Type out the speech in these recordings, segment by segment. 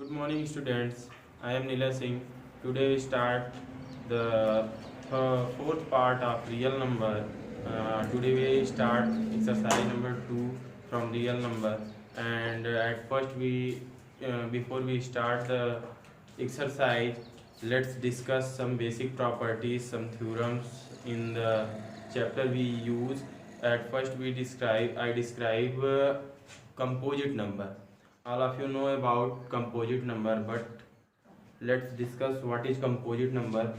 Good morning, students. I am Nila Singh. Today we start the fourth part of real number. Today we start exercise number 2 from real number. And at first before we start the exercise, let's discuss some basic properties, some theorems in the chapter we use. At first I describe composite number. All of you know about composite number, but let's discuss what is composite number,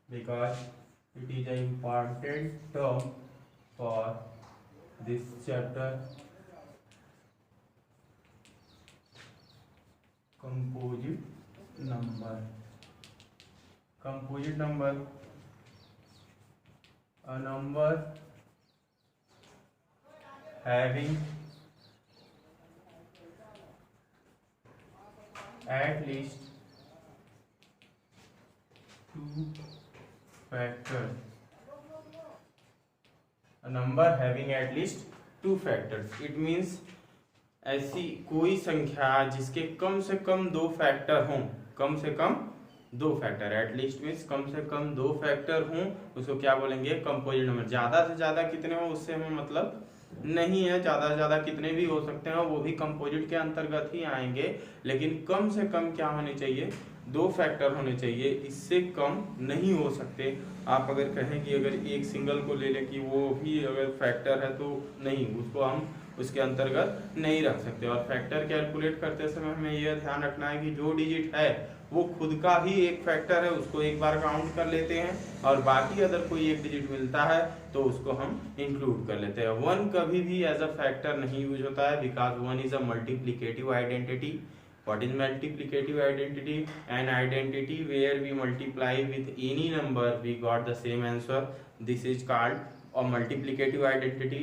because it is an important term for this chapter. Composite number, a number having at least two factors. A number having at least two factors. It means ऐसी कोई संख्या जिसके कम से कम दो factor हों, कम से कम दो factor, at least means कम से कम दो फैक्टर हों, उसको क्या बोलेंगे? Composite number. ज्यादा से ज्यादा कितने हो उससे हमें मतलब नहीं है, ज्यादा से ज्यादा कितने भी हो सकते हैं, वो भी कंपोजिट के अंतर्गत ही आएंगे, लेकिन कम से कम क्या होने चाहिए? दो फैक्टर होने चाहिए, इससे कम नहीं हो सकते। आप अगर कहें कि अगर एक सिंगल को ले लें कि वो भी अगर फैक्टर है तो नहीं, उसको हम उसके अंतर्गत नहीं रख सकते। और फैक्टर कैलकुलेट करते समय हमें यह ध्यान रखना है कि जो डिजिट है वो खुद का ही एक फैक्टर है, उसको एक बार काउंट कर लेते हैं, और बाकी अगर कोई एक डिजिट मिलता है तो उसको हम इंक्लूड कर लेते हैं। वन कभी भी एज अ फैक्टर नहीं यूज होता है, because one is a multiplicative identity. What is multiplicative identity? An identity where we multiply with any number we got the same answer. This is called a multiplicative identity.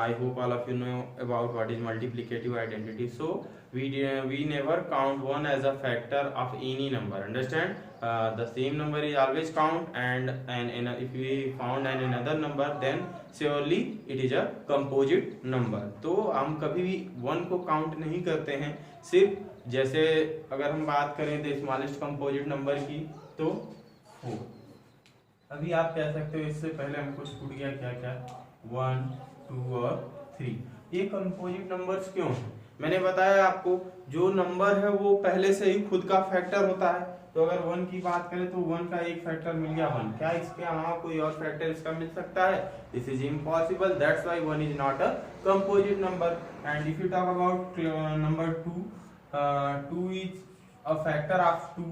I hope all of you know about what is multiplicative identity. So we never count one as a factor of any number. Understand? The same number is always count, and if we found another number, then surely it is a composite number. तो हम कभी भी one को count नहीं करते हैं। सिर्फ जैसे अगर हम बात करें द स्मॉलेस्ट कंपोजिट नंबर की तो 4। अभी आप कह सकते हो इससे पहले हमको छूट गया क्या क्या? 1, 2 और 3। ये कंपोजिट नंबर्स क्यों हैं? मैंने बताया आपको, जो नंबर है वो पहले से ही खुद का फैक्टर होता है। तो अगर 1 की बात करें तो 1 का एक फैक्टर मिल गया 1। क्या इसके अलावा कोई और फैक्टर इसका मिल सकता है? This is impossible. That's why 1 is not a composite number. And if you talk about number 2, 2 is a factor of 2.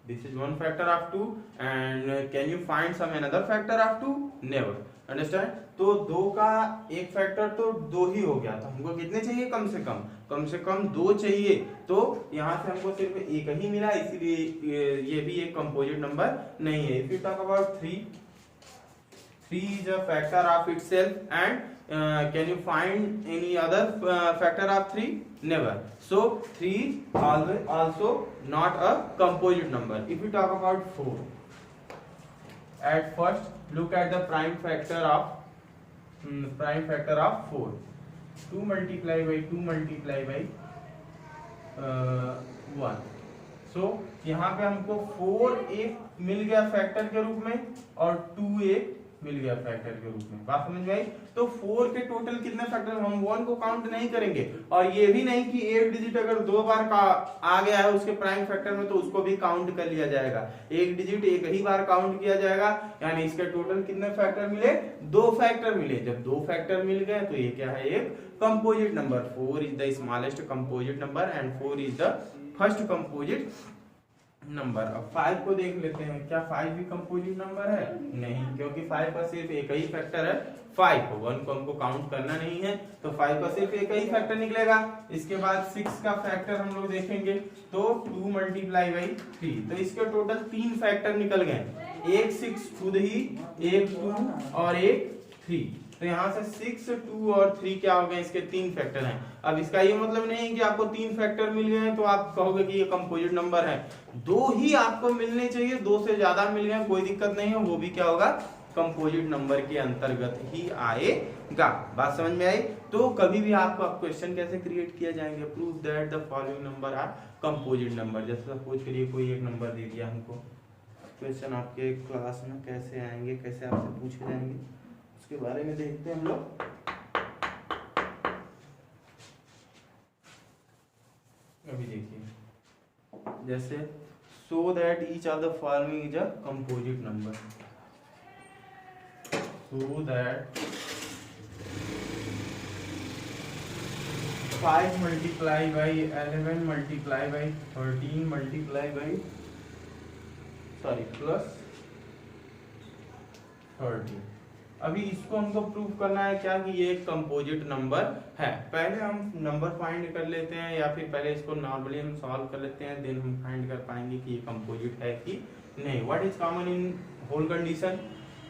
This is one factor of 2, and can you find some another factor of 2? Never. Understand? तो 2 का एक factor तो 2 ही हो गया, तो हमको कितने चाहिए? कम से कम 2 चाहिए। तो यहाँ से हमको सिर्फ एक ही मिला, इसीलिए ये भी एक कंपोजिट नंबर नहीं है। If you talk about 3 is a factor of itself, and can you find any other factor of 3? Never. So 3 always also not a composite number. If you talk about 4, at first look at the prime factor of 4. 2 multiply by 2 multiply by 1. So यहाँ पे हमको 4 एक मिल गया factor के रूप में, और 2 एक मिल गया फैक्टर के रूप में। बात समझ में आई? तो 4 के टोटल कितने फैक्टर? हम 1 को काउंट नहीं करेंगे, और ये भी नहीं कि एक डिजिट अगर 2 बार का आ गया है उसके प्राइम फैक्टर में तो उसको भी काउंट कर लिया जाएगा। एक डिजिट एक ही बार काउंट किया जाएगा, यानी इसके टोटल कितने फैक्टर मिले? 2 फैक्टर मिले। जब 2 फैक्टर मिल गए तो ये क्या है? एक composite number. 4 is the smallest composite number, and 4 is the first composite number. अब 5 को देख लेते हैं। क्या 5 भी कंपोजिट नंबर है? नहीं, क्योंकि 5 का सिर्फ एक ही फैक्टर है 5। 1 को हमको काउंट करना नहीं है, तो 5 का सिर्फ एक ही फैक्टर निकलेगा। इसके बाद 6 का फैक्टर हम लोग देखेंगे तो 2 मल्टीप्लाई बाई 3, तो इसके टोटल 3 फैक्टर निकल गए। एक 6 खुद ही, एक 2 और एक 3। तो यहाँ से 6, 2 और 3 क्या हो गए? इसके 3 फैक्टर हैं। अब इसका ये मतलब नहीं है कि आपको 3 फैक्टर मिल गए तो आप कहोगे कि ये कंपोजिट नंबर है। 2 ही आपको मिलने चाहिए, 2 से ज्यादा मिल गए कोई दिक्कत नहीं है, वो भी क्या होगा? कंपोजिट नंबर के अंतर्गत ही आएगा। जाएगा। बात समझ में आई? तो कभी भी आपको क्वेश्चन कैसे क्रिएट किया जाएंगे, prove that the following number are composite number. जैसे सपोज करिए कोई एक नंबर दे दिया हमको, क्वेश्चन आपके क्लास में कैसे आएंगे, कैसे आपसे पूछे जाएंगे, उसके बारे में देखते हैं हम लोग। अभी देखिए, जैसे so that each of the following is a composite number, so that 5 multiply by 11 multiply by 13 multiply by plus 30। अभी इसको हमको प्रूव करना है क्या कि ये एक कंपोजिट नंबर है। पहले हम नंबर फाइंड कर लेते हैं, या फिर पहले इसको नॉर्मली हम सॉल्व कर लेते हैं, देन हम फाइंड कर पाएंगे कि ये कंपोजिट है कि नहीं। What is common in whole condition?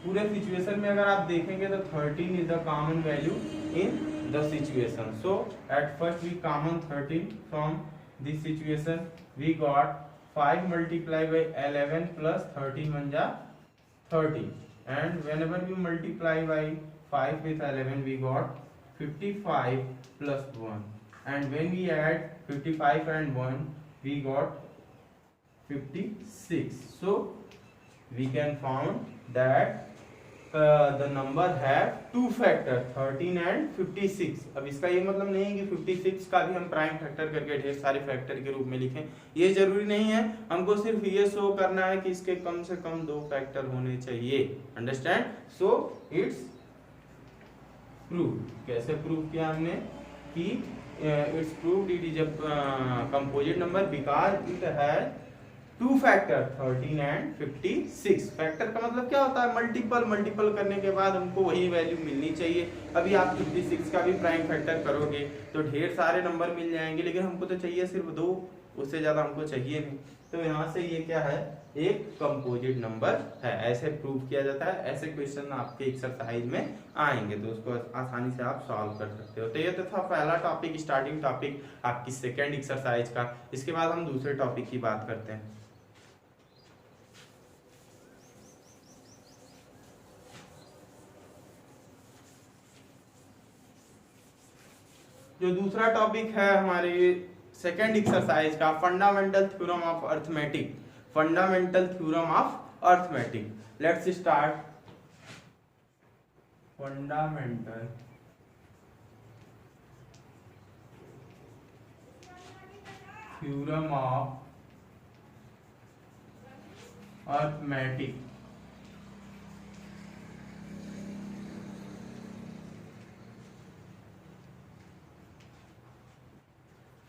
पूरे सिचुएशन में अगर आप देखेंगे तो 13 is the common value in the situation. So at first we common 13 from this situation, we got 5 multiply by 11 plus 13 1 जा 30, and whenever we multiply by 5 with 11 we got 55 plus 1, and when we add 55 and 1 we got 56. So we can found that the number have two factor 13 and 56. अब इसका ये मतलब नहीं है कि 56 का भी हम प्राइम फैक्टर करके ढेर सारे फैक्टर के रूप में लिखें, ये जरूरी नहीं है। हमको सिर्फ ये शो करना है कि इसके कम से कम 2 फैक्टर होने चाहिए। अंडरस्टैंड? So it's prove. कैसे प्रूव किया हमने कि it's proved it is a composite number because it has 2 factor 13 and 56। Factor का मतलब क्या होता है? मल्टीपल करने के बाद हमको वही वैल्यू मिलनी चाहिए। अभी आप 56 का भी प्राइम फैक्टर करोगे तो ढेर सारे नंबर मिल जाएंगे, लेकिन हमको तो चाहिए सिर्फ 2, उससे ज्यादा हमको चाहिए नहीं। तो यहाँ से ये क्या है? एक कंपोजिट नंबर है। ऐसे प्रूव किया जाता है। ऐसे क्वेश्चन आपके एक्सरसाइज में आएंगे तो उसको आसानी से आप सॉल्व कर सकते हो। तो ये तो था पहला टॉपिक, स्टार्टिंग टॉपिक आपकी सेकेंड एक्सरसाइज का। इसके बाद हम दूसरे टॉपिक की बात करते हैं। जो दूसरा टॉपिक है हमारे सेकेंड एक्सरसाइज का, fundamental theorem of arithmetic. Fundamental theorem of arithmetic. Let's start. Fundamental theorem of arithmetic.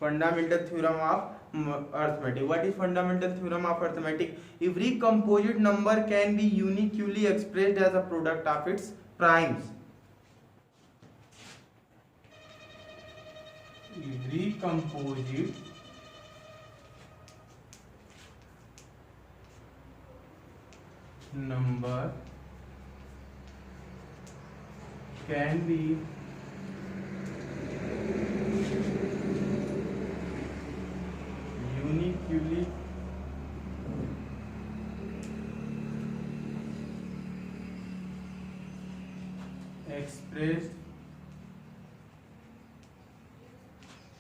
Fundamental theorem of arithmetic. What is fundamental theorem of arithmetic? Every composite number can be uniquely expressed as a product of its primes. Every composite number can be uniquely expressed.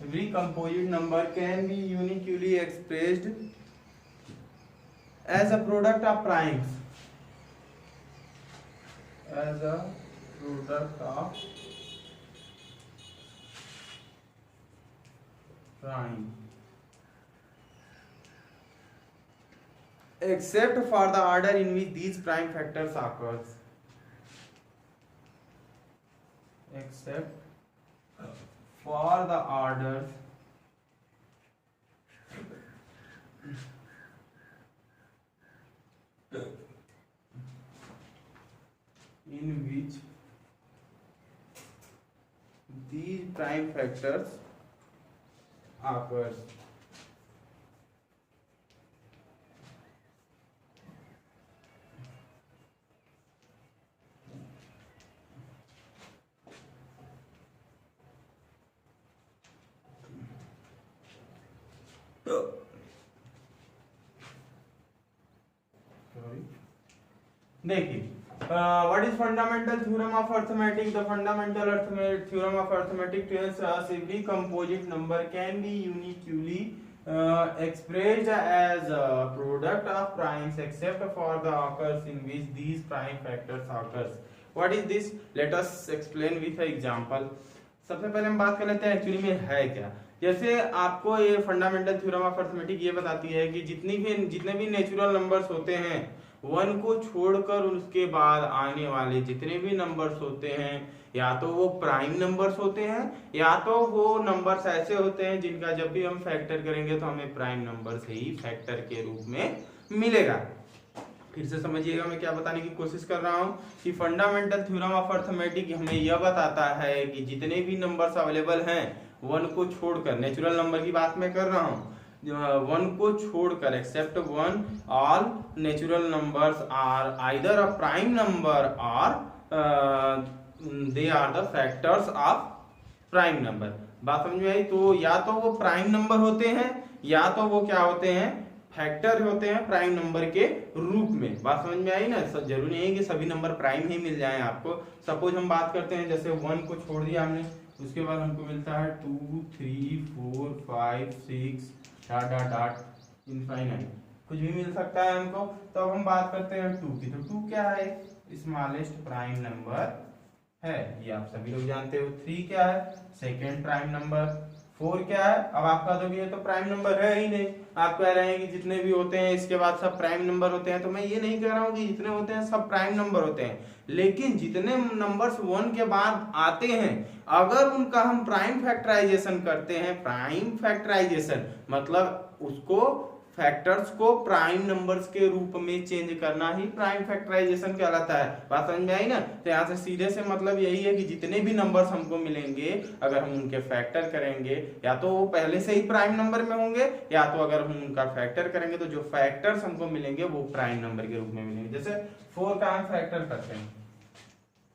Every composite number can be uniquely expressed as a product of primes. As a product of prime. Except for the order in which these prime factors occurs. Except for the orders in which these prime factors occurs. देखिए What is fundamental theorem of arithmetic? The fundamental theorem of arithmetic tells us every composite number can be uniquely expressed as a product of primes except for the occurs in which these prime factors occurs. What is this? Let us explain with an example. सबसे पहले हम बात कर लेते हैं actually में है क्या। जैसे आपको ये फंडामेंटल थ्योरम ऑफ अरिथमेटिक ये बताती है कि जितने भी नेचुरल नंबर्स होते हैं, वन को छोड़कर उसके बाद आने वाले जितने भी नंबर्स होते हैं, या तो वो प्राइम नंबर्स होते हैं या तो वो नंबर्स ऐसे होते हैं जिनका जब भी हम फैक्टर करेंगे तो हमें प्राइम नंबर से ही फैक्टर के रूप में मिलेगा। फिर से समझिएगा मैं क्या बताने की कोशिश कर रहा हूं कि फंडामेंटल थ्योरम ऑफ अरिथमेटिक हमें यह बताता है कि जितने भी नंबर्स अवेलेबल हैं वन को छोड़कर, नेचुरल नंबर की बात मैं कर रहा हूं, वन को छोड़कर, except one, all natural numbers are either a prime number और they are the factors of prime number. बात समझ में आई? तो या तो वो प्राइम नंबर होते हैं या तो वो क्या होते हैं, फैक्टर होते हैं प्राइम नंबर के रूप में। बात समझ में आई ना? जरूरी नहीं है कि सभी नंबर प्राइम ही मिल जाएं आपको। सपोज हम बात करते हैं जैसे वन को छोड़ दिया हमने, उसके बाद हमको मिलता है 2 3 4 5 6 डॉट डॉट डॉट इनफाइनाइट, कुछ भी मिल सकता है हमको। तो अब हम बात करते हैं 2 की। तो 2 क्या है? स्मॉलेस्ट प्राइम नंबर है, ये आप सभी लोग जानते हो। 3 क्या है? Second prime number. 4 क्या है? अब आप कह दोगे ये तो प्राइम नंबर है ही नहीं, आप कह रहे हैं कि जितने भी होते हैं इसके बाद सब प्राइम नंबर होते हैं। तो मैं ये नहीं कह रहा हूँ कि जितने होते हैं सब प्राइम नंबर होते हैं, लेकिन जितने नंबर्स 1 के बाद आते हैं अगर उनका हम प्राइम फैक्टराइजेशन करते हैं, प्राइम फैक्टराइजेशन मतलब उसको फैक्टर्स को प्राइम नंबर्स के रूप में चेंज करना ही प्राइम फैक्टराइजेशन कहलाता है। बात समझ में आई ना? तो यहाँ से सीधे से मतलब यही है कि जितने भी नंबर्स हमको मिलेंगे अगर हम उनके फैक्टर करेंगे या तो वो पहले से ही प्राइम नंबर में होंगे या तो अगर हम उनका फैक्टर करेंगे तो जो फैक्टर्स हमको मिलेंगे वो प्राइम नंबर के रूप में मिलेंगे। जैसे 4 का हम फैक्टर करते हैं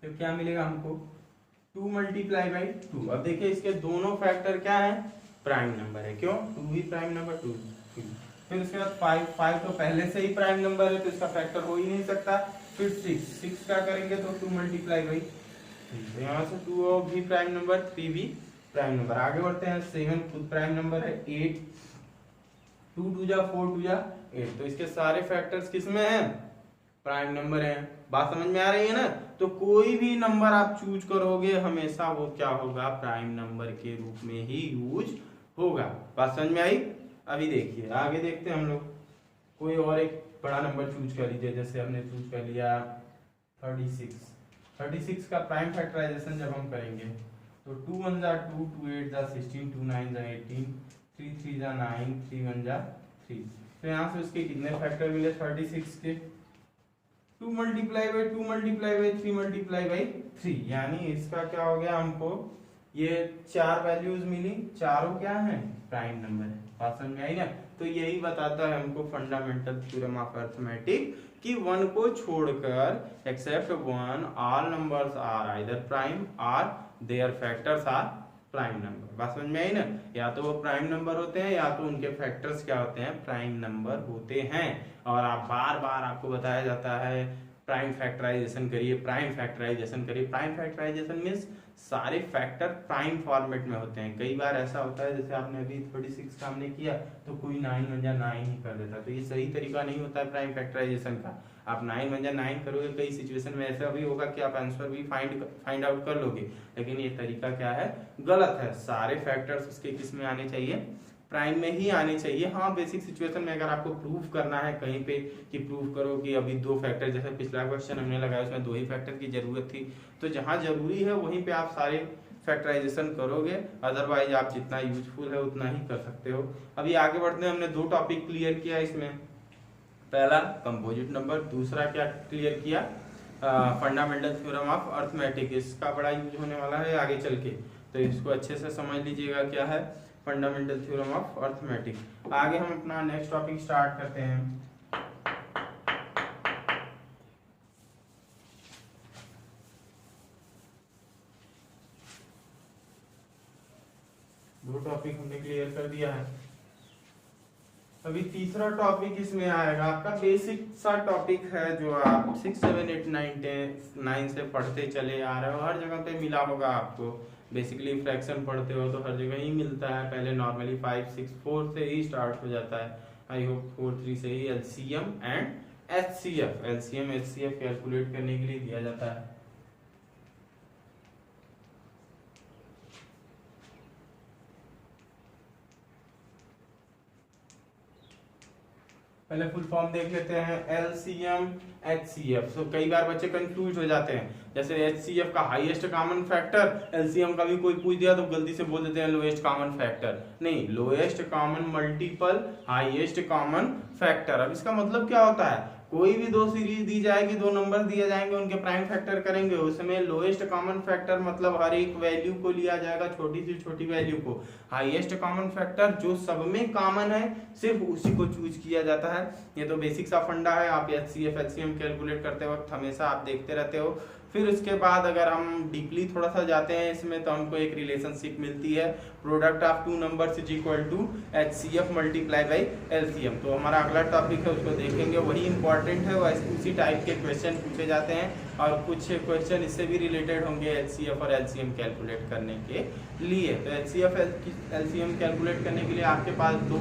तो क्या मिलेगा हमको? 2 मल्टीप्लाई बाई 2। अब देखिए इसके दोनों फैक्टर क्या है? प्राइम नंबर है। क्यों? 2 ही प्राइम नंबर, 2। फिर उसके बाद 5 तो पहले से ही प्राइम नंबर है तो इसका फैक्टर हो ही नहीं सकता। फिर 6 का करेंगे तो 2 मल्टीप्लाई बाई 3, तो यहाँ से 2 भी प्राइम नंबर, 3 भी प्राइम नंबर। आगे बढ़ते हैं, 7 खुद प्राइम नंबर है, 8 2 2 जा 4 2 जा 8, तो इसके सारे फैक्टर्स किसमें हैं? प्राइम नंबर है। बात समझ में आ रही है ना? तो कोई भी नंबर आप चूज करोगे हमेशा वो क्या होगा? प्राइम नंबर के रूप में ही यूज होगा। बात समझ में आई? अभी देखिए आगे देखते हैं हम लोग। कोई और एक बड़ा नंबर चूज कर लीजिए, जैसे हमने चूज कर लिया 36 का प्राइम फैक्टराइजेशन जब हम करेंगे तो 2 1 जा 2 2 8 जा 16 2 9 जा 18 3 3 जा 9 3 1 जा 3। तो यहाँ से उसके कितने फैक्टर मिले 36 के? 2 multiply by 2 multiply by 3 multiply by 3, यानी इसका क्या हो गया? हमको ये 4 वैल्यूज मिली, चारों क्या है? प्राइम नंबर है। बात समझ में आई ना? तो यही बताता है हमको फंडामेंटल थ्योरम ऑफ अरिथमेटिक कि 1 को छोड़कर except 1 all numbers are either prime और their factors are prime number. बात समझ में आई ना? या तो वो प्राइम नंबर होते हैं या तो उनके फैक्टर्स क्या होते हैं? प्राइम नंबर होते हैं। और आप बार बार आपको बताया जाता है प्राइम फैक्टराइजेशन करिए, प्राइम फैक्टराइजेशन करिए। प्राइम फैक्टराइजेशन मीन्स सारे फैक्टर प्राइम फॉर्मेट में होते हैं। कई बार ऐसा होता है जैसे आपने अभी 36 का हमने किया तो कोई 9 1 जा 9 ही कर देता, तो ये सही तरीका नहीं होता है प्राइम फैक्टराइजेशन का। आप 9 1 जा 9 करोगे, कई सिचुएशन में ऐसा भी होगा कि आप आंसर भी फाइंड आउट कर लोगे, लेकिन ये तरीका क्या है? गलत है। सारे फैक्टर्स उसके किस में आने चाहिए? प्राइम में ही आने चाहिए। हाँ, बेसिक सिचुएशन में अगर आपको प्रूफ करना है कहीं पे कि प्रूफ करो कि अभी 2 फैक्टर, जैसे पिछला क्वेश्चन हमने लगाया उसमें 2 ही फैक्टर की जरूरत थी, तो जहां जरूरी है वहीं पे आप सारे फैक्टराइजेशन करोगे, अदरवाइज आप जितना यूजफुल है उतना ही कर सकते हो। अभी आगे बढ़ते हैं। हमने 2 टॉपिक क्लियर किया इसमें, पहला कंपोजिट नंबर, दूसरा क्या क्लियर किया? Fundamental theorem of arithmetic. इसका बड़ा यूज होने वाला है आगे चल के, तो इसको अच्छे से समझ लीजिएगा क्या है फंडामेंटल थ्योरम ऑफ अरिथमेटिक। आगे हम अपना नेक्स्ट टॉपिक स्टार्ट करते हैं। दो टॉपिक हमने क्लियर कर दिया है। अभी तीसरा टॉपिक इसमें आएगा आपका बेसिक सा टॉपिक है जो आप 6, 7, 8, 9 से पढ़ते चले आ रहे हो, हर जगह पे मिला होगा आपको। बेसिकली फ्रैक्शन पढ़ते हो तो हर जगह ही मिलता है, पहले नॉर्मली 5, 6, 4 से ही स्टार्ट हो जाता है। आई होप 4, 3 से ही LCM and HCF, LCM HCF calculate करने के लिए दिया जाता है। पहले फुल फॉर्म देख लेते हैं, एलसीएम एचसीएफ। सो कई बार बच्चे कंफ्यूज हो जाते हैं, जैसे एचसीएफ का हाईएस्ट कॉमन फैक्टर, एलसीएम का भी कोई पूछ दिया तो गलती से बोल देते हैं लोएस्ट कॉमन फैक्टर। नहीं, lowest common multiple highest common factor. अब इसका मतलब क्या होता है, कोई भी दो सीरीज दी जाएगी, दो नंबर दिए जाएंगे, उनके प्राइम फैक्टर करेंगे, उसमें लोएस्ट कॉमन फैक्टर मतलब हर एक वैल्यू को लिया जाएगा, छोटी से छोटी वैल्यू को। हाईएस्ट कॉमन फैक्टर जो सब में कॉमन है सिर्फ उसी को चूज किया जाता है। ये तो बेसिक सा फंडा है, आप एचसीएफ एचसीएम कैलकुलेट करते वक्त हमेशा आप देखते रहते हो। फिर उसके बाद अगर हम डीपली थोड़ा सा जाते हैं इसमें तो हमको एक रिलेशनशिप मिलती है, product of two numbers is equal to HCF multiply by LCM. तो हमारा अगला टॉपिक है उसको देखेंगे, वही इंपॉर्टेंट है, वैसे उसी टाइप के क्वेश्चन पूछे जाते हैं और कुछ क्वेश्चन इससे भी रिलेटेड होंगे एचसीएफ और एलसीएम कैलकुलेट करने के लिए। तो एचसीएफ एलसीएम कैलकुलेट करने के लिए आपके पास दो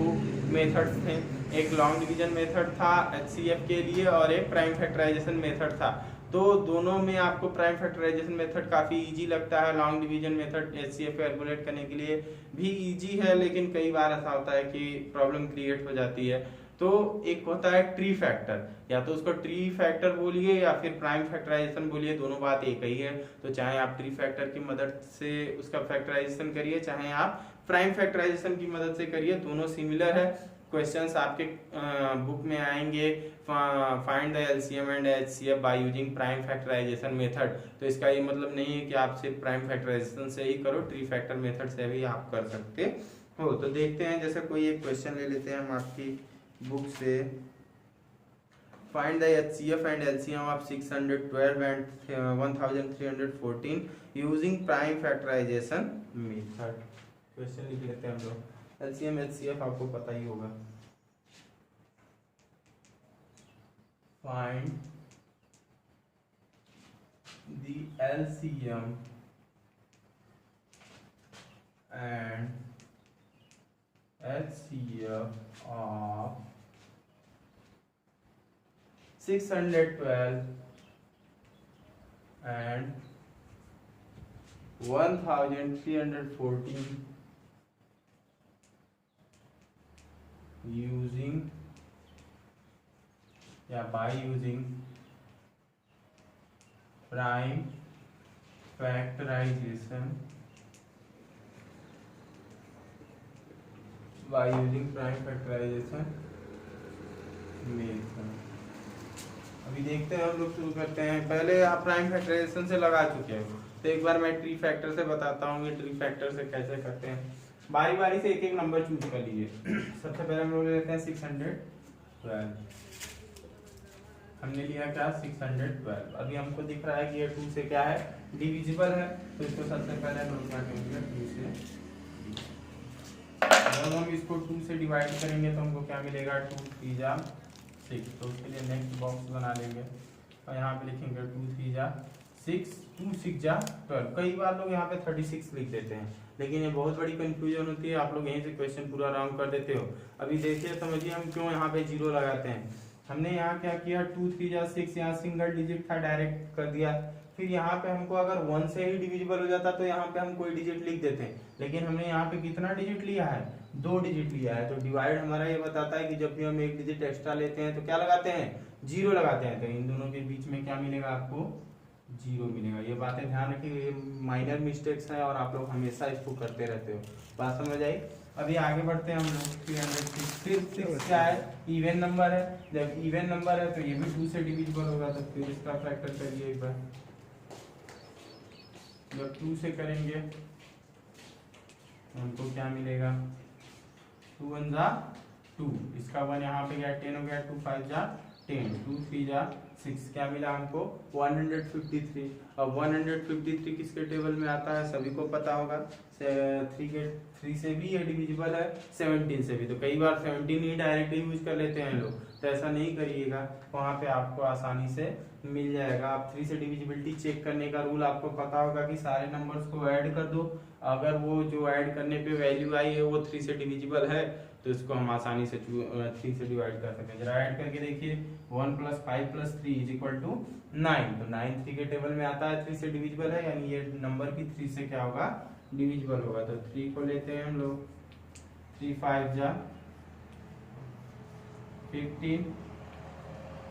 मेथड्स थे, एक लॉन्ग डिवीजन मेथड था एचसीएफ के लिए और एक प्राइम फैक्टराइजेशन मेथड था। तो दोनों में आपको प्राइम फैक्टराइजेशन मेथड काफी इजी लगता है, long division method HCF calculate करने के लिए भी इजी है, लेकिन कई बार ऐसा होता है कि प्रॉब्लम क्रिएट हो जाती है। तो एक होता है ट्री फैक्टर, या तो उसको ट्री फैक्टर बोलिए या फिर प्राइम फैक्टराइजेशन बोलिए, दोनों बात एक ही है। तो चाहे आप ट्री फैक्टर की मदद से उसका फैक्टराइजेशन करिए, चाहे आप प्राइम फैक्टराइजेशन की मदद से करिए, दोनों सिमिलर है। क्वेश्चंस आपके बुक में आएंगे, find the LCM and HCF by using prime factorization method. तो इसका ये मतलब नहीं है कि आप सिर्फ प्राइम फैक्टराइजेशन से ही करो, ट्री फैक्टर मेथड से भी आप कर सकते हो। तो देखते हैं, जैसे कोई एक क्वेश्चन ले लेते हैं हम आपकी बुक से, find the HCF and LCM of 612 and 1314 using prime factorization method. Question लिख लेते हैं हम लोग, एलसीएम एचसीएफ आपको पता ही होगा। Find the LCM and HCF of 612 and 1314 using या by using prime factorization, by using prime factorization method। अभी देखते हैं हम लोग, शुरू करते हैं। पहले आप प्राइम फैक्टराइजेशन से लगा चुके हो, तो एक बार मैं ट्री फैक्टर से बताता हूँ कि ट्री फैक्टर से कैसे करते हैं। बारी बारी से एक एक नंबर चूज कर लीजिए। सबसे पहले हम लोग लेते हैं 612, हमने लिया क्या 612। अभी हमको दिख रहा है कि ये 2 से क्या है, डिविजिबल है, तो इसको सबसे पहले हम लोग क्या करेंगे 2 से। जब हम इसको 2 से डिवाइड करेंगे तो हमको क्या मिलेगा, 2 3 जा 6। तो उसके लिए नेक्स्ट बॉक्स बना लेंगे और यहाँ पे लिखेंगे 2 3 जा 6, 2 6 जा 12। कई बार लोग यहाँ पे 36 लिख देते हैं, लेकिन ये बहुत बड़ी कंफ्यूजन होती है, आप लोग यहीं से क्वेश्चन पूरा रॉन्ग कर देते हो। अभी देखिए, समझिए हम क्यों यहाँ पे 0 लगाते हैं। हमने यहाँ क्या किया, 2 3 जा 6, यहाँ सिंगल डिजिट था, डायरेक्ट कर दिया। फिर यहाँ पे हमको अगर 1 से ही डिविजिबल हो जाता तो यहाँ पे हम कोई डिजिट लिख देते हैं, लेकिन हमने यहाँ पे कितना डिजिट लिया है, 2 डिजिट लिया है। तो डिवाइड हमारा ये बताता है कि जब भी हम एक डिजिट एक्स्ट्रा लेते हैं तो क्या लगाते हैं, 0 लगाते हैं। तो इन दोनों के बीच में क्या मिलेगा आपको, 0 मिलेगा। ये बातें ध्यान रखिए, ये माइनर मिस्टेक्स हैं और आप लोग हमेशा इसको करते रहते हो। बात समझ आई। अभी आगे बढ़ते हैं हम लोग, 306। फिर 6 क्या है, इवन नंबर है। जब इवन नंबर है तो ये भी 2 से डिविजिबल होगा, तो फिर इसका फैक्टर करिए एक बार। जब 2 से करेंगे हमको क्या मिलेगा, 2 1 जा 2, इसका 1 यहाँ पे गया, 10 हो गया, 2 5 जा 10, 2 3 जा 6, क्या मिला हमको 153। अब 153 किसके टेबल में आता है सभी को पता होगा, 3 से भी ये डिविजिबल है, 17 से भी। तो कई बार 17 ही डायरेक्ट यूज कर लेते हैं लोग, तो ऐसा नहीं करिएगा, वहां पे आपको आसानी से मिल जाएगा। आप 3 से डिविजिबिलिटी चेक करने का रूल आपको पता होगा कि सारे नंबर्स को ऐड कर दो, अगर वो जो ऐड करने पे वैल्यू आई है वो 3 से डिविजिबल है तो इसको हम आसानी से 3 से डिवाइड कर सकते हैं। जरा ऐड करके देखिए, 1 + 5 + 3 = 9। तो 9 3 के टेबल में आता है, 3 से डिविजिबल है, यानी ये नंबर भी 3 से क्या होगा डिविजिबल होगा। तो 3 को लेते हैं हम लोग, 3 5 जा 15,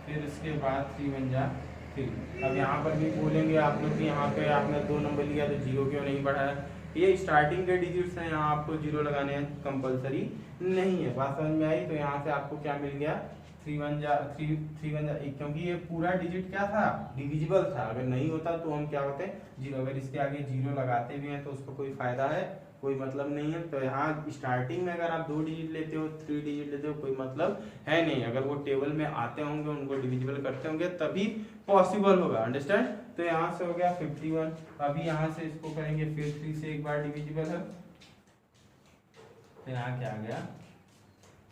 फिर उसके बाद 3 1 जा 3। अब यहाँ पर भी बोलेंगे आप लोग कि यहाँ पे आपने 2 नंबर लिया तो 0 क्यों नहीं बढ़ाया। ये स्टार्टिंग के डिजिट्स हैं, यहाँ आपको 0 लगाने हैं, कंपलसरी नहीं है। बात समझ में आई। तो यहाँ से आपको क्या मिल गया, 3 1 जा 3 3 1 जा 1, क्योंकि ये पूरा डिजिट क्या था डिविजिबल था। अगर नहीं होता तो हम क्या होते 0, अगर इसके आगे 0 लगाते भी हैं तो उसको कोई फायदा है, कोई मतलब नहीं है। तो यहाँ स्टार्टिंग में अगर आप 2 डिजिट लेते हो, 3 डिजिट लेते हो, कोई मतलब है नहीं। अगर वो टेबल में आते होंगे, उनको डिविजिबल करते होंगे तभी पॉसिबल होगा, अंडरस्टैंड। तो यहाँ से हो गया 51। अभी यहाँ से इसको करेंगे, फिर 3 से एक बार डिविजिबल है, तो यहाँ क्या आ गया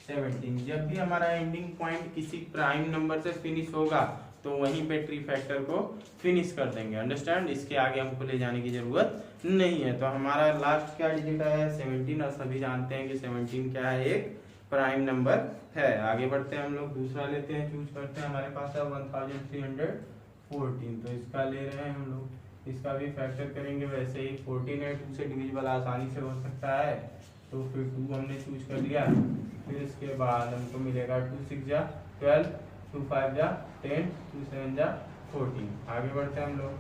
17। जब भी हमारा एंडिंग पॉइंट किसी प्राइम नंबर से फिनिश होगा तो वहीं पे ट्री फैक्टर को फिनिश कर देंगे, अंडरस्टैंड। इसके आगे हमको ले जाने की जरूरत नहीं है। तो हमारा लास्ट क्या डिजिट है 17, और सभी जानते हैं कि 17 क्या है, एक प्राइम नंबर है। आगे बढ़ते हैं हम लोग, दूसरा लेते हैं, चूज करते हैं। हमारे पास है 1314, तो इसका ले रहे हैं हम लोग। इसका भी फैक्टर करेंगे वैसे ही, 14 है, 2 से डिविजिबल आसानी से हो सकता है, तो फिर 2 हमने चूज कर लिया। फिर इसके बाद हमको मिलेगा 2 6 जा 12, 2 5 जा 10, 2 7 जा 14। आगे बढ़ते हैं हम लोग,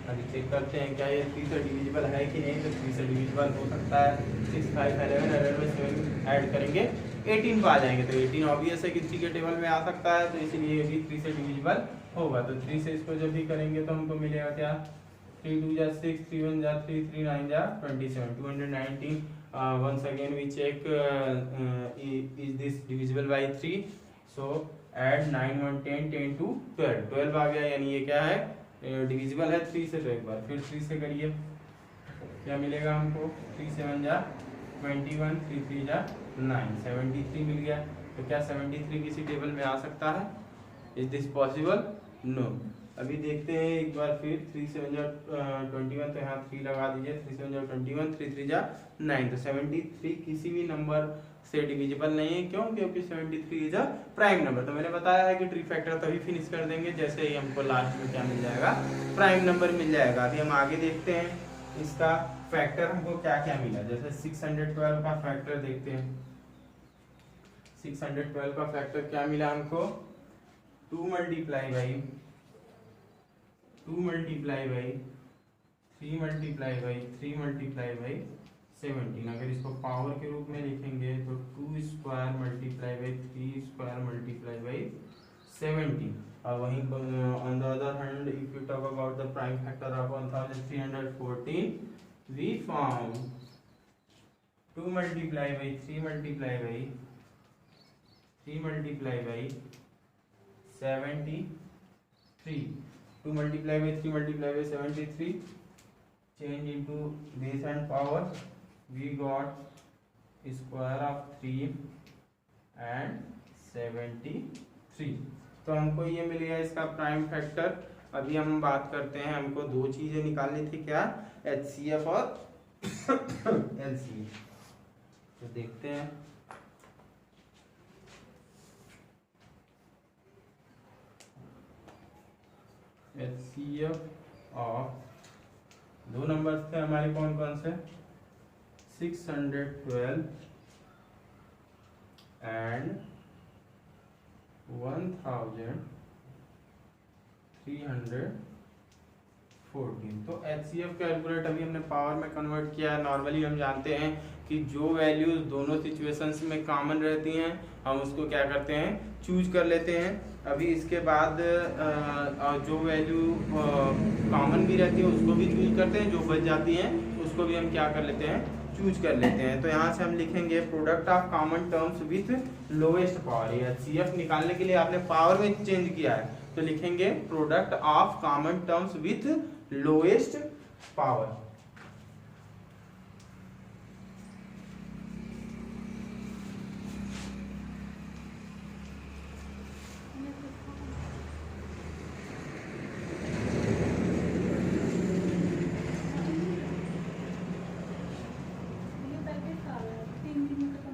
अभी चेक करते हैं क्या ये 3 से डिविजिबल है कि नहीं। तो 3 से डिविजिबल हो सकता है। 6 5 11 11 में 7 ऐड करेंगे 18 पे आ जाएंगे, तो 18 ऑब्वियस है कि 3 के टेबल में आ सकता है, तो इसलिए ये भी 3 से डिविजिबल होगा। तो 3 से इसको जब भी करेंगे तो हमको मिलेगा क्या, 3 2 जा 6, 3 1 जा 3, 3 9 जा 27, 219। Once again we check is this divisible by 3, so add 9 1 10 10 to 12, 12 आ गया, यानी ये क्या है डिविजिबल है 3 से। तो एक बार फिर 3 से करिए, क्या मिलेगा हमको, 3 7 जा 21, 3 3 जा 9, 73 मिल गया। तो क्या 73 किसी टेबल में आ सकता है, इज दिस पॉसिबल, नो। अभी देखते हैं एक बार फिर, 3 7 जा 21, तो यहाँ 3 लगा दीजिए, 3 7 जा 21, 3 3 जा 9। तो 73 किसी भी नंबर से डिविजिबल नहीं है, क्यों, क्योंकि 73 इज अ प्राइम नंबर। तो मैंने बताया है कि ट्री फैक्टर तभी फिनिश कर देंगे जैसे ही हमको लास्ट में क्या मिल जाएगा, प्राइम नंबर मिल जाएगा। अभी हम आगे देखते हैं इसका फैक्टर हमको क्या क्या मिला। जैसे 612 का फैक्टर देखते हैं। 612 का फैक्टर क्या मिला हमको, 2 multiply by 2 multiply by 3 multiply by 3 multiply by 17। अगर इसको पावर के रूप में लिखेंगे तो 2 square multiply by 3 square multiply by 17। और वहीं on the other hand if you talk about the prime factor of 1314, we found 2 multiply by 3 multiply by 3 multiply by 73। 2 multiplied by 3 multiplied by 73, change into base and power, we got square of 3 and 73। तो हमको ये मिल गया इसका prime factor. अभी हम बात करते हैं, हमको 2 चीजें निकालनी थी, क्या, HCF और LCF। तो देखते हैं, HCF ऑफ 2 नंबर्स थे हमारे, कौन कौन से, 612 एंड 1314। तो HCF कैलकुलेट अभी हमने पावर में कन्वर्ट किया है। नॉर्मली हम जानते हैं कि जो वैल्यूज दोनों सिचुएशंस में कॉमन रहती हैं हम उसको क्या करते हैं, चूज कर लेते हैं। अभी इसके बाद जो वैल्यू कॉमन भी रहती है उसको भी चूज करते हैं, जो बच जाती हैं उसको भी हम क्या कर लेते हैं, चूज कर लेते हैं। तो यहाँ से हम लिखेंगे product of common terms with lowest power. ये HCF निकालने के लिए आपने पावर में चेंज किया है, तो लिखेंगे product of common terms with lowest power.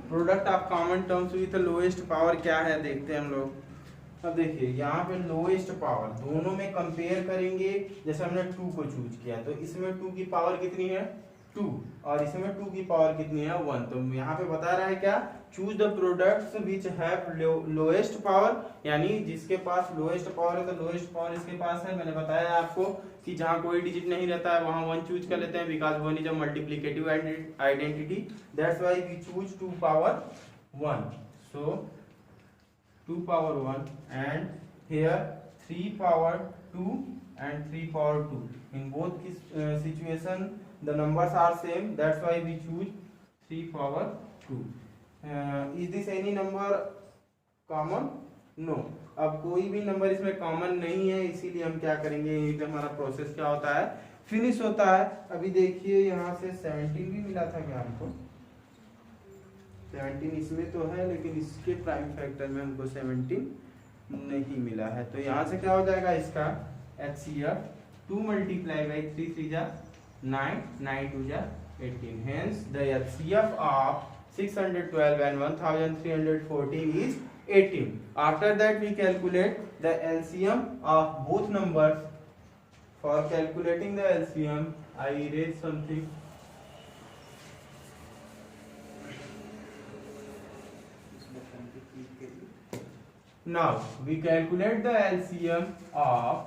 Product of common terms with lowest power क्या है देखते हैं हम लोग। अब देखिए यहाँ पे लोएस्ट पावर दोनों में कंपेयर करेंगे। जैसे हमने 2 को चूज किया तो इसमें 2 की पावर कितनी है 2 और इसमें 2 की पावर कितनी है 1। तो यहाँ पे बता रहा है क्या, choose the products which have lowest power, यानी जिसके पास लोएस्ट पावर है तो लोएस्ट पावर इसके पास है। मैंने बताया आपको कि जहाँ कोई डिजिट नहीं रहता है वहां 1 चूज कर लेते हैं, because 1 is a multiplicative identity, that's why we choose 2 power 1। सो 2 power 1 and here 3 power 2 and 3 power 2. In both situation the numbers are same, that's why we choose 3 power 2. Is this any number common? No. अब कोई भी number इसमें common नहीं है, इसीलिए हम क्या करेंगे, यही पे हमारा प्रोसेस क्या होता है, फिनिश होता है। अभी देखिए यहाँ से 17 भी मिला था क्या हमको, 17 इसमें तो है लेकिन इसके प्राइम फैक्टर में हमको 17 नहीं मिला है। तो यहाँ से क्या हो जाएगा इसका HCF 2 मल्टीप्लाई बाई 3 3 जा 9, 9 2 जा 18। Hence the HCF of 612 and 1314 is 18. After that we calculate the LCM of both numbers. For calculating the LCM, I erase something. Now we calculate the LCM of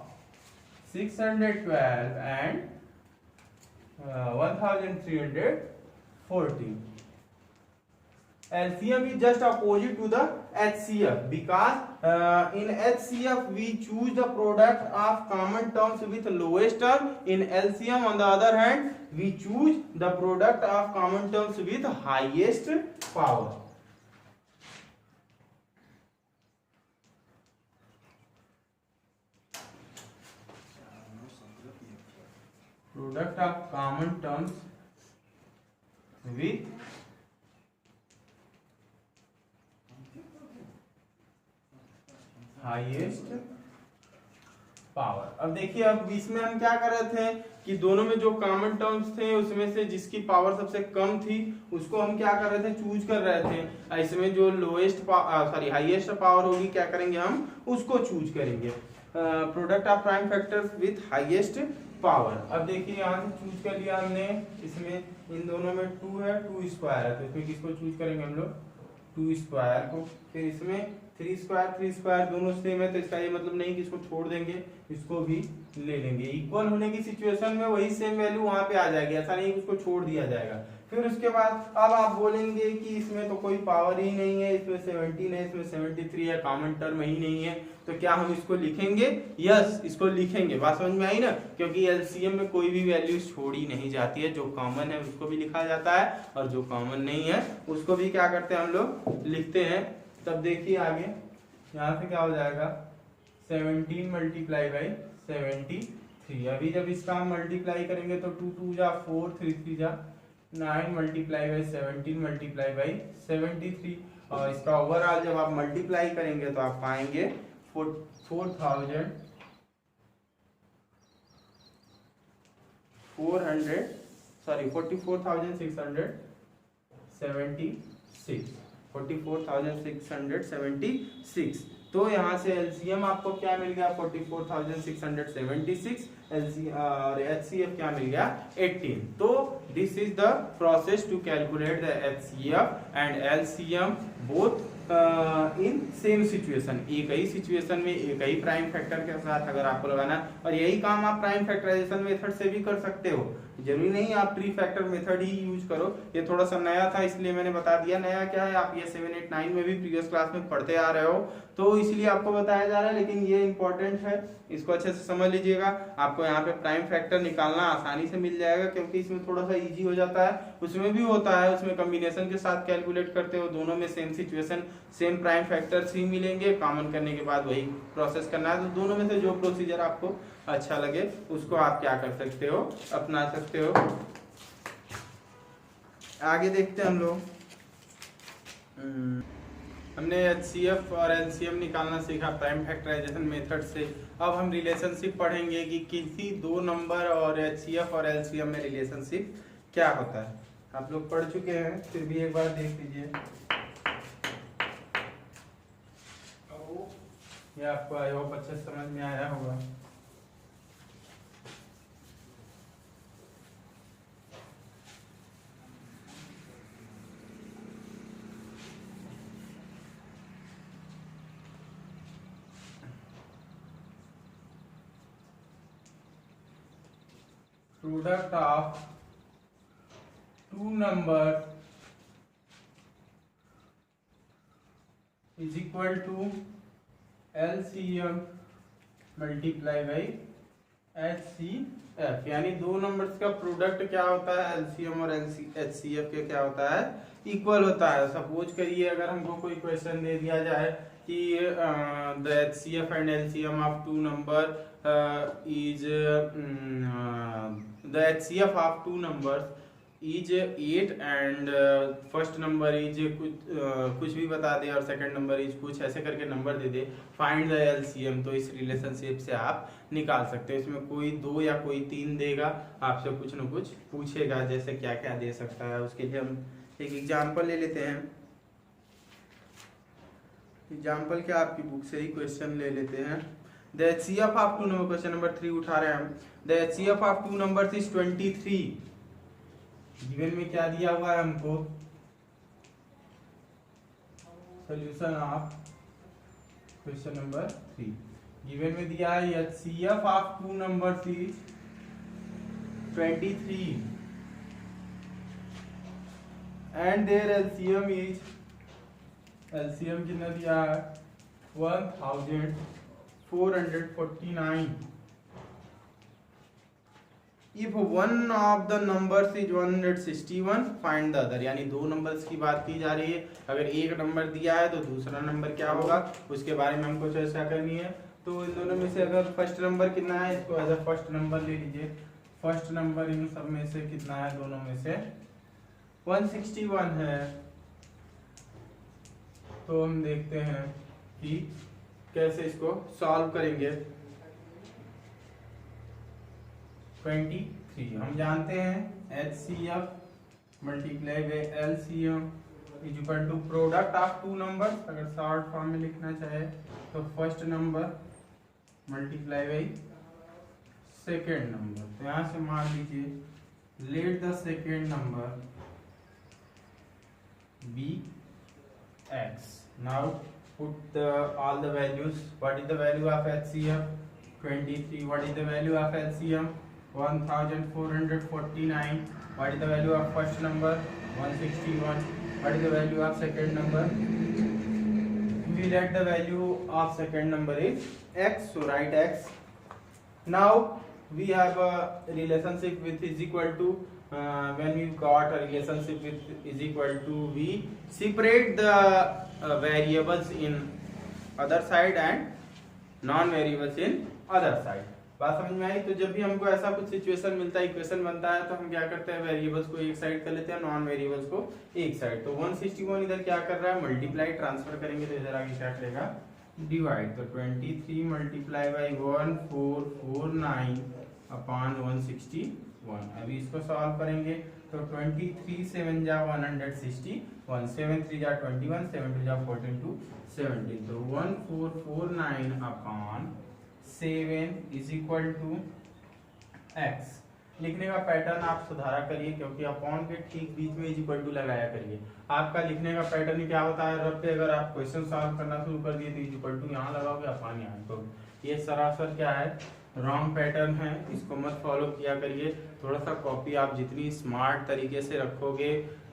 612 and 1314. LCM is just opposite to the HCF because in HCF we choose the product of common terms with lowest term. In LCM on the other hand we choose the product of common terms with highest power. Product of common terms with highest power. अब देखिए अब इसमें हम क्या कर रहे थे कि दोनों में जो कॉमन टर्म्स थे उसमें से जिसकी पावर सबसे कम थी उसको हम क्या कर रहे थे, चूज कर रहे थे। इसमें जो लोएस्ट हाईएस्ट पावर होगी क्या करेंगे, हम उसको चूज करेंगे। Product of prime factors with highest power. अब देखिए यहाँ से चूज कर लिया हमने, इसमें इन दोनों में 2 है, 2 स्क्वायर है, तो इसमें किसको चूज करेंगे हम लोग, 2 स्क्वायर को। फिर इसमें 3 स्क्वायर दोनों सेम है, तो इसका ये मतलब नहीं कि इसको छोड़ देंगे, इसको भी ले लेंगे। इक्वल होने की सिचुएशन में वही सेम वैल्यू वहां पे आ जाएगी, ऐसा नहीं कि उसको छोड़ दिया जाएगा। फिर उसके बाद अब आप बोलेंगे कि इसमें तो कोई पावर ही नहीं है, इसमें 17 है, इसमें 73 है, कॉमन टर्म ही नहीं है, तो क्या हम इसको लिखेंगे? यस, इसको लिखेंगे। बात समझ में आई ना? क्योंकि एलसीएम में कोई भी वैल्यू छोड़ी नहीं जाती है, जो कॉमन है उसको भी लिखा जाता है और जो कॉमन नहीं है उसको भी क्या करते हैं हम लोग, लिखते हैं। तब देखिए आगे यहाँ से क्या हो जाएगा, 17 मल्टीप्लाई बाई 73। अभी जब इसका हम मल्टीप्लाई करेंगे तो 2 2 जा 4, 3 3 जा 9 मल्टीप्लाई बाई 17 मल्टीप्लाई बाई 73, और इसका ओवरऑल जब आप मल्टीप्लाई करेंगे तो आप पाएंगे 44,676। तो यहाँ से एलसीएम आपको क्या मिल गया, 44,676, और एचसीएफ क्या मिल गया, 18। तो this is the process to calculate the HCF and LCM both in same situation. एक ही सिचुएशन में एक ही प्राइम फैक्टर के साथ अगर आपको लगाना, और यही काम आप प्राइम फैक्टराइजेशन मेथड से भी कर सकते हो। जरूरी नहीं आप प्री फैक्टर मेथड ही यूज करो, ये थोड़ा सा नया था इसलिए मैंने बता दिया। नया क्या है, आप ये 7, 8, 9 में भी प्रीवियस क्लास में पढ़ते आ रहे हो तो इसलिए आपको बताया जा रहा है, लेकिन ये इंपॉर्टेंट है, इसको अच्छे से समझ लीजिएगा। आपको यहाँ पे प्राइम फैक्टर निकालना आसानी से मिल जाएगा क्योंकि इसमें थोड़ा सा इजी हो जाता है। उसमें भी होता है, उसमें कॉम्बिनेशन के साथ कैलकुलेट करते हो, दोनों में same situation same prime factors ही मिलेंगे, कॉमन करने के बाद वही प्रोसेस करना है। तो दोनों में से जो प्रोसीजर आपको अच्छा लगे उसको आप क्या कर सकते हो, अपना सकते हो। आगे देखते हैं हम लोग। हमने HCF और LCM निकालना सीखा प्राइम फैक्टराइजेशन मेथड से। अब हम रिलेशनशिप पढ़ेंगे कि किसी दो नंबर और HCF और LCM में रिलेशनशिप क्या होता है। आप लोग पढ़ चुके हैं, फिर भी एक बार देख लीजिए, ये आपको आई होप अच्छे समझ में आया होगा। Product of two numbers is equal to LCM multiply by HCF, यानी दो नंबर्स का प्रोडक्ट क्या होता है, LCM और HCF के क्या होता है, इक्वल होता है। सपोज करिए अगर हमको कोई क्वेश्चन दे दिया जाए कि the HCF and LCM of two number is the HCF of two numbers is 8 and first number is कुछ भी बता दे और सेकंड नंबर इज कुछ, ऐसे करके number they they, find the LCM। तो इस रिलेशनशिप से आप निकाल सकते हो। इसमें कोई 2 या कोई 3 देगा, आपसे कुछ न कुछ पूछेगा, जैसे क्या क्या दे सकता है। उसके लिए हम एक एग्जांपल ले लेते हैं। एग्जांपल क्या, आपकी बुक से ही क्वेश्चन ले लेते हैं। The HCF of two number, question number 3 उठा रहे हैं हम। The HCF of two numbers is 23। Given में क्या दिया हुआ है हमको, solution of question number 3 given में दिया है HCF of two numbers is 23 and their LCM is, LCM कितना दिया है 1449। If one of the numbers is 161, find the other, यानी दो नंबर्स की बात की जा रही है। अगर एक नंबर दिया है तो दूसरा नंबर क्या होगा, उसके बारे में हमको चर्चा करनी है। तो इन दोनों में से अगर फर्स्ट नंबर कितना है, इसको एज अ फर्स्ट नंबर ले लीजिए। फर्स्ट नंबर इन सब में से कितना है, दोनों में से 161 है। तो हम देखते हैं कि कैसे इसको सॉल्व करेंगे। 23 हम जानते हैं HCF multiply by LCM is equal to product of two numbers. अगर शॉर्ट फॉर्म में लिखना चाहे तो first number multiply by second number. तो यहाँ से मान लीजिए let the second number be x। Now put all the values. What is the value of HCF? 23. What is the value of LCM? 1449. What is the value of first number? 161. What is the value of second number? We let the value of second number is x, so write x. Now we have a relationship with is equal to when we got a relationship with is equal to, we separate the variables in other side and non variables in other side। बात समझ में आई। तो जब भी हमको ऐसा कुछ situation मिलता है, इक्वेशन बनता है, तो हम क्या करते हैं, वेरिएबल्स को एक साइड कर लेते हैं, नॉन वेरिएबल्स को एक साइड। तो 161 इधर क्या कर रहा है, मल्टीप्लाई, ट्रांसफर करेंगे तो इधर आगे क्या करेगा, डिवाइड। तो 23 मल्टीप्लाई बाई 1449 अपॉन 161। अभी इसको सॉल्व करेंगे तो 23 7 जा 161, 7 3 जा 21, 7 2 जा 14 2 17। तो 1449 upon 7 is equal to x। लिखने का पैटर्न आप सुधारा करिए, क्योंकि अपॉन के ठीक बीच में इज इक्वल टू लगाया करिए। आपका लिखने का पैटर्न क्या होता है, रब पे अगर आप क्वेश्चन सॉल्व करना शुरू कर दिए तो इज इक्वल टू यहाँ लगाओगे, अपॉन यहाँ। तो ये सरासर क्या है, रॉन्ग पैटर्न है, इसको मत फॉलो किया करिए। थोड़ा सा कॉपी आप जितनी स्मार्ट तरीके से रखोगे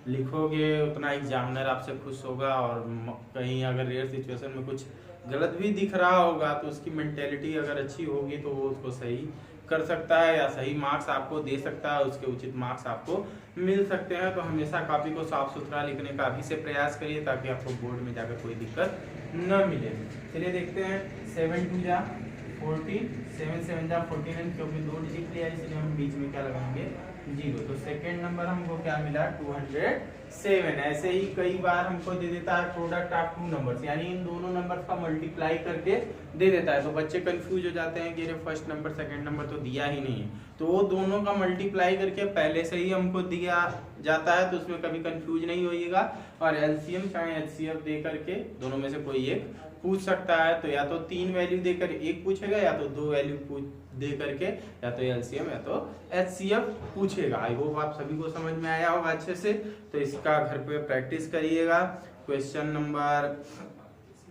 लिखोगे उतना एग्जामिनर आपसे खुश होगा। और कहीं अगर रेयर सिचुएशन में कुछ गलत भी दिख रहा होगा तो उसकी मेंटेलिटी अगर अच्छी होगी तो वो उसको सही कर सकता है या सही मार्क्स आपको दे सकता है, उसके उचित मार्क्स आपको मिल सकते हैं। तो हमेशा कॉपी को साफ सुथरा लिखने का अभी से प्रयास करिए ताकि आपको बोर्ड में जाकर कोई दिक्कत न मिले। चलिए देखते हैं 7 2 जा 40, 7 7 जा 49, क्योंकि 2 डिजिट लिया इसलिए हम बीच में क्या लगाएंगे 0। तो सेकेंड नंबर हमको क्या मिला 207। ऐसे ही कई बार हमको दे देता है प्रोडक्ट ऑफ 2 नंबर्स, यानी इन दोनों नंबर का मल्टीप्लाई करके दे देता है। तो बच्चे कंफ्यूज हो जाते हैं कि अरे फर्स्ट नंबर सेकंड नंबर तो दिया ही नहीं है, तो वो दोनों का मल्टीप्लाई करके पहले से ही हमको दिया जाता है, तो उसमें कभी कंफ्यूज नहीं होइएगा। और एलसीएम चाहे एचसीएफ दे करके दोनों में से कोई एक पूछ सकता है। तो या तो 3 वैल्यू देकर एक पूछेगा या तो 2 वैल्यू दे करके या तो एलसीएम या तो एचसीएफ पूछेगा। आई होप आप सभी को समझ में आया होगा अच्छे से। तो इसका घर पे प्रैक्टिस करिएगा। क्वेश्चन नंबर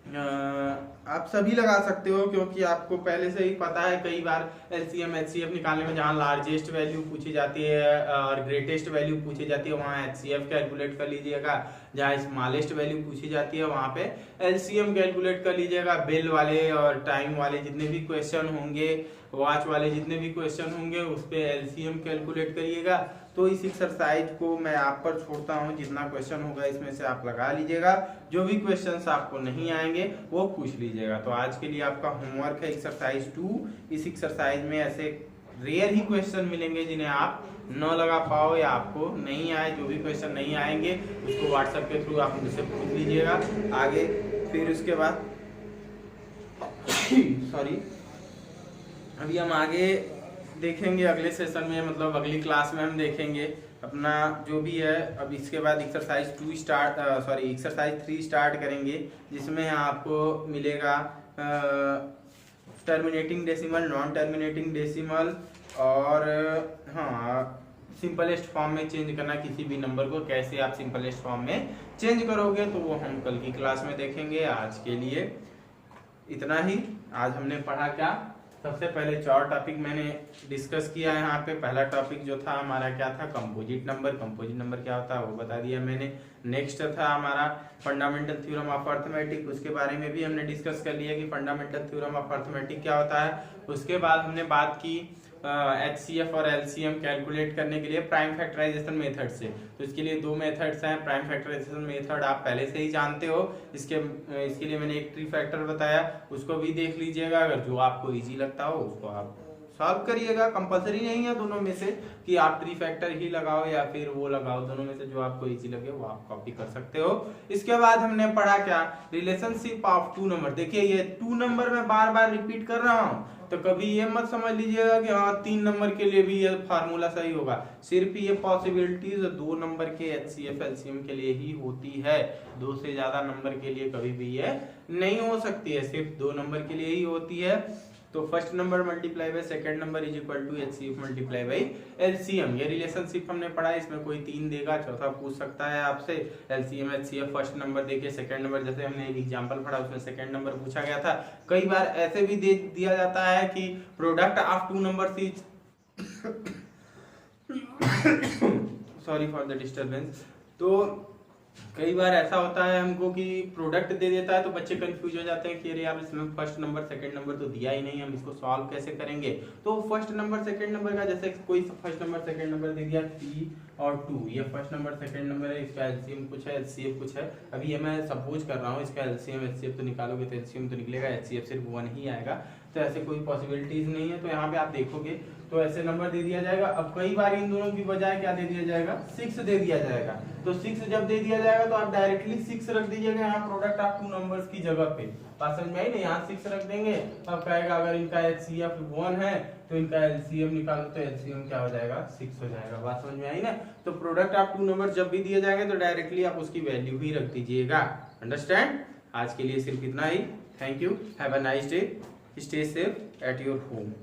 आप सभी लगा सकते हो क्योंकि आपको पहले से ही पता है। कई बार एलसीएम एचसीएफ निकालने में जहाँ लार्जेस्ट वैल्यू पूछी जाती है और ग्रेटेस्ट वैल्यू पूछी जाती है वहाँ एचसीएफ कैलकुलेट कर लीजिएगा। जहाँ स्मॉलेस्ट वैल्यू पूछी जाती है वहाँ पे एलसीएम कैलकुलेट कर लीजिएगा। बेल वाले और टाइम वाले जितने भी क्वेश्चन होंगे, वॉच वाले जितने भी क्वेश्चन होंगे उस पे एलसीएम कैलकुलेट करिएगा। तो इस एक्सरसाइज को मैं आप पर छोड़ता हूँ, जितना क्वेश्चन होगा इसमें से आप लगा लीजिएगा। जो भी क्वेश्चंस आपको नहीं आएंगे वो पूछ लीजिएगा। तो आज के लिए आपका होमवर्क है एक्सरसाइज 2। इस एक्सरसाइज में ऐसे रेयर ही क्वेश्चन मिलेंगे जिन्हें आप न लगा पाओ या आपको नहीं आए। जो भी क्वेश्चन नहीं आएंगे उसको व्हाट्सएप के थ्रू आप मुझसे पूछ लीजिएगा आगे। फिर उसके बाद सॉरी अभी हम आगे देखेंगे अगले सेशन में, मतलब अगली क्लास में हम देखेंगे अपना जो भी है। अब इसके बाद एक्सरसाइज 3 स्टार्ट करेंगे, जिसमें आपको मिलेगा terminating decimal, non terminating decimal और सिंपलेस्ट फॉर्म में चेंज करना किसी भी नंबर को, कैसे आप सिंपलेस्ट फॉर्म में चेंज करोगे तो वो हम कल की क्लास में देखेंगे। आज के लिए इतना ही। आज हमने पढ़ा क्या, सबसे पहले 4 टॉपिक मैंने डिस्कस किया है यहाँ पे। पहला टॉपिक जो था हमारा क्या था, कंपोजिट नंबर। कंपोजिट नंबर क्या होता है वो बता दिया मैंने। नेक्स्ट था हमारा फंडामेंटल थ्योरम ऑफ अर्थमेटिक, उसके बारे में भी हमने डिस्कस कर लिया कि फंडामेंटल थ्योरम ऑफ अर्थमेटिक क्या होता है। उसके बाद हमने बात की एचसीएफ और एलसीएम कैलकुलेट करने के लिए प्राइम फैक्टराइजेशन मेथड से। तो इसके लिए 2 मेथड्स हैं। प्राइम फैक्टराइजेशन मेथड आप पहले से ही जानते हो, इसके लिए मैंने एक ट्री फैक्टर बताया, उसको भी देख लीजिएगा। अगर जो आपको इजी लगता हो उसको आप सॉल्व करिएगा। कंपलसरी नहीं है दोनों में से कि आप ट्री फैक्टर ही लगाओ या फिर वो लगाओ, दोनों में से जो आपको इजी लगे वो आप कॉपी कर सकते हो। इसके बाद हमने पढ़ा क्या, रिलेशनशिप ऑफ 2 नंबर। देखिए ये 2 नंबर में बार बार रिपीट कर रहा हूँ, तो कभी ये मत समझ लीजिएगा कि हाँ 3 नंबर के लिए भी ये फार्मूला सही होगा। सिर्फ ये पॉसिबिलिटीज 2 नंबर के एचसीएफ एलसीएम के लिए ही होती है। 2 से ज्यादा नंबर के लिए कभी भी ये नहीं हो सकती है, सिर्फ 2 नंबर के लिए ही होती है। तो first number multiply by second number is equal to HCF multiply by LCM. ये रिलेशनशिप हमने पढ़ा है, इसमें कोई 3 देगा, चौथा पूछ सकता है आपसे। एलसीएम एचसीएफ फर्स्ट नंबर देखिए, सेकंड नंबर जैसे हमने एक एग्जांपल पढ़ा उसमें सेकंड नंबर पूछा गया था। कई बार ऐसे भी दे दिया जाता है कि product of 2 numbers is sorry for the disturbance. तो कई बार ऐसा होता है हमको कि प्रोडक्ट दे देता है तो बच्चे कंफ्यूज हो जाते हैं कि अरे यार इसमें फर्स्ट नंबर सेकंड नंबर तो दिया ही नहीं, हम इसको सॉल्व कैसे करेंगे। तो फर्स्ट नंबर सेकंड नंबर का, जैसे कोई फर्स्ट नंबर सेकंड नंबर दे दिया 3 और 2, ये फर्स्ट नंबर सेकंड नंबर है, इसका एलसीएम कुछ है एचसीएफ कुछ है। अभी ये मैं सपोज कर रहा हूँ, इसका एलसीएम एचसीएफ तो निकालोगे तो एलसीएम तो निकलेगा, एचसीएफ सिर्फ 1 ही आएगा। तो ऐसे कोई पॉसिबिलिटीज नहीं है। तो यहाँ पे आप देखोगे तो ऐसे नंबर दे दिया जाएगा। अब कई बार इन दोनों की बजाय क्या दे दिया जाएगा, 6 दे दिया जाएगा। तो 6 जब दे दिया जाएगा तो आप डायरेक्टली 6 रख दीजिएगा यहाँ प्रोडक्ट ऑफ 2 नंबर्स की जगह पे। बात समझ में आई ना, यहाँ 6 रख देंगे। अब कहेगा अगर इनका एचसीएफ 1 है तो इनका एलसीएम निकालो तो एलसीएम क्या हो जाएगा, 6 हो जाएगा। बात समझ में आई ना। तो प्रोडक्ट ऑफ 2 नंबर जब भी दिए जाएंगे तो डायरेक्टली आप उसकी वैल्यू ही रख दीजिएगा। अंडरस्टैंड। आज के लिए सिर्फ इतना ही। Thank you, have a nice day, stay safe at your home.